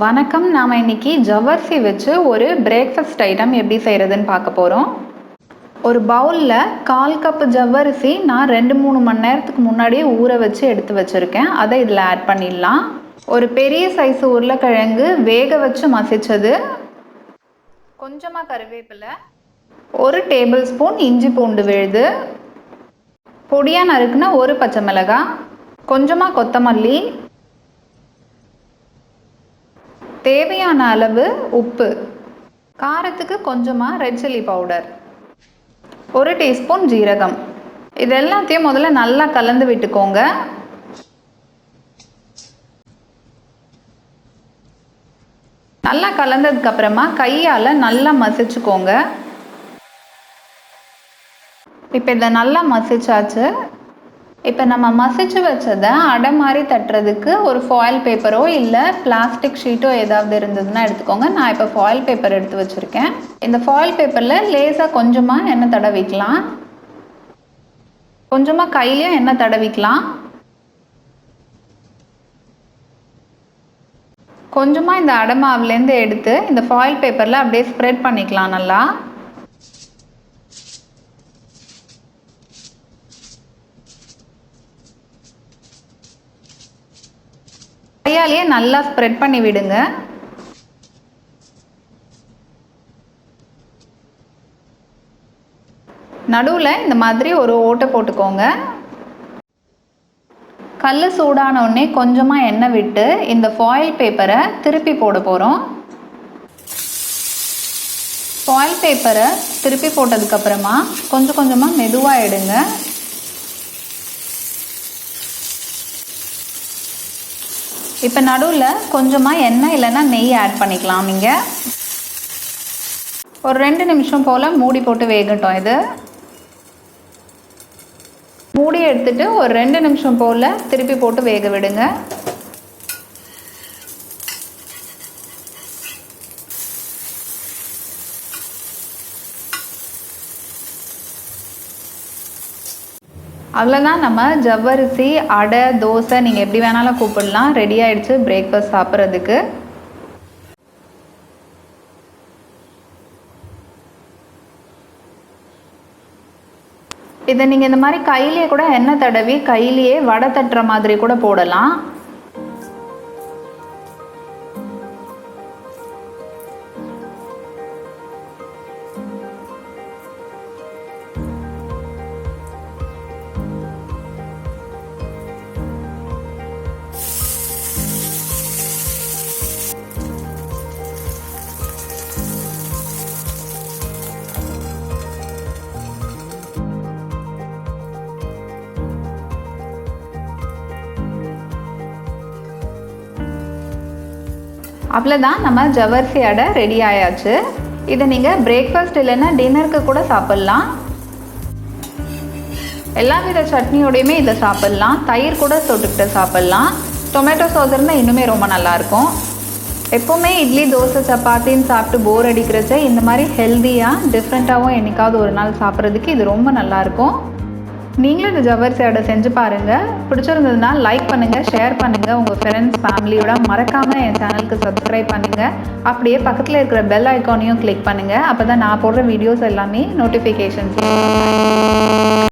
வணக்கம். நாம் இன்னைக்கு ஜவ்வரிசி வச்சு ஒரு பிரேக்ஃபாஸ்ட் ஐட்டம் எப்படி செய்கிறதுன்னு பார்க்க போகிறோம். ஒரு பவுலில் 1/4 கப் ஜவ்வரிசி நான் 2-3 மணி நேரத்துக்கு முன்னாடியே ஊற வச்சு எடுத்து வச்சுருக்கேன். அதை இதில் ஆட் பண்ணிடலாம். ஒரு பெரிய சைஸ் உருளைக்கிழங்கு வேக வச்சு மசிச்சது, கொஞ்சமாக கருவேப்பிலை, 1 டேபிள் ஸ்பூன் இஞ்சி பூண்டு விழுது, பொடியாக நறுக்குன 1 பச்சை மிளகாய், கொஞ்சமாக கொத்தமல்லி, தேவையான அளவு உப்பு, காரத்துக்கு கொஞ்சமாக ரெட் சில்லி பவுடர், 1 டீஸ்பூன் ஜீரகம். இது எல்லாத்தையும் முதல்ல நல்லா கலந்து விட்டுக்கோங்க. நல்லா கலந்ததுக்கு அப்புறமா கையால் நல்லா மசிச்சுக்கோங்க. இப்போ இதை நல்லா மசிச்சாச்சு. இப்போ நம்ம மசிச்சு வச்சதை அடை மாதிரி தட்டுறதுக்கு ஒரு ஃபாயில் பேப்பரோ இல்லை பிளாஸ்டிக் ஷீட்டோ ஏதாவது இருந்ததுன்னா எடுத்துக்கோங்க. நான் இப்போ ஃபாயில் பேப்பர் எடுத்து வச்சுருக்கேன். இந்த ஃபாயில் பேப்பரில் லேசாக கொஞ்சமாக எண்ணெய் தடவிக்கலாம். கொஞ்சமாக கையிலையும் எண்ணெய் தடவிக்கலாம். கொஞ்சமாக இந்த அடை மாவுலேருந்து எடுத்து இந்த ஃபாயில் பேப்பரில் அப்படியே ஸ்ப்ரெட் பண்ணிக்கலாம். நல்லா கையாலேயே நல்லா ஸ்ப்ரெட் பண்ணி விடுங்க. நடுவில் இந்த மாதிரி ஒரு ஓட்டை போட்டுக்கோங்க. கல் சூடான உடனே கொஞ்சமாக எண்ணெய் விட்டு இந்த ஃபாயில் பேப்பரை திருப்பி போட போகிறோம். ஃபாயில் பேப்பரை திருப்பி போட்டதுக்கப்புறமா கொஞ்சம் கொஞ்சமாக மெதுவாக எடுங்க. இப்போ நடுவில் கொஞ்சமாக எண்ணெய் இல்லைன்னா நெய் ஆட் பண்ணிக்கலாம். நீங்கள் ஒரு 2 நிமிஷம் போல் மூடி போட்டு வேகட்டும். இது மூடி எடுத்துட்டு ஒரு 2 நிமிஷம் போல் திருப்பி போட்டு வேக விடுங்க. அவ்வளோதான், நம்ம ஜவ்வரிசி அடை, தோசை நீங்கள் எப்படி வேணாலும் கூப்பிடலாம், ரெடி ஆகிடுச்சு பிரேக்ஃபாஸ்ட் சாப்பிட்றதுக்கு. இதை நீங்கள் இந்த மாதிரி கையிலேயே கூட எண்ணெய் தடவி கையிலேயே வடை தட்டுற மாதிரி கூட போடலாம். அவ்வளோதான், நம்ம ஜவ்வரிசி அடை ரெடி ஆயாச்சு. இதை நீங்கள் பிரேக்ஃபாஸ்ட் இல்லைன்னா டின்னருக்கு கூட சாப்பிட்லாம். எல்லா வித சட்னியோடையுமே இதை சாப்பிட்லாம். தயிர் கூட தொட்டுக்கிட்டு சாப்பிட்லாம். டொமேட்டோ சாஸ் இருந்தால் இன்னுமே ரொம்ப நல்லாயிருக்கும். எப்போவுமே இட்லி, தோசை, சப்பாத்தின்னு சாப்பிட்டு போர் அடிக்கிறச்ச இந்த மாதிரி ஹெல்த்தியாக டிஃப்ரெண்ட்டாகவும் என்றைக்காவது ஒரு நாள் சாப்பிட்றதுக்கு இது ரொம்ப நல்லாயிருக்கும். நீங்களும் இந்த ஜவ்வரிசி அடை செஞ்சு பாருங்கள். பிடிச்சிருந்ததுன்னா லைக் பண்ணுங்கள், ஷேர் பண்ணுங்கள், உங்கள் ஃப்ரெண்ட்ஸ் ஃபேமிலியோட மறக்காமல் என் சேனலுக்கு சப்ஸ்கிரைப் பண்ணுங்கள். அப்படியே பக்கத்தில் இருக்கிற பெல் ஐக்கானையும் கிளிக் பண்ணுங்கள். அப்போ தான் நான் போடுற வீடியோஸ் எல்லாமே நோட்டிஃபிகேஷன்ஸ்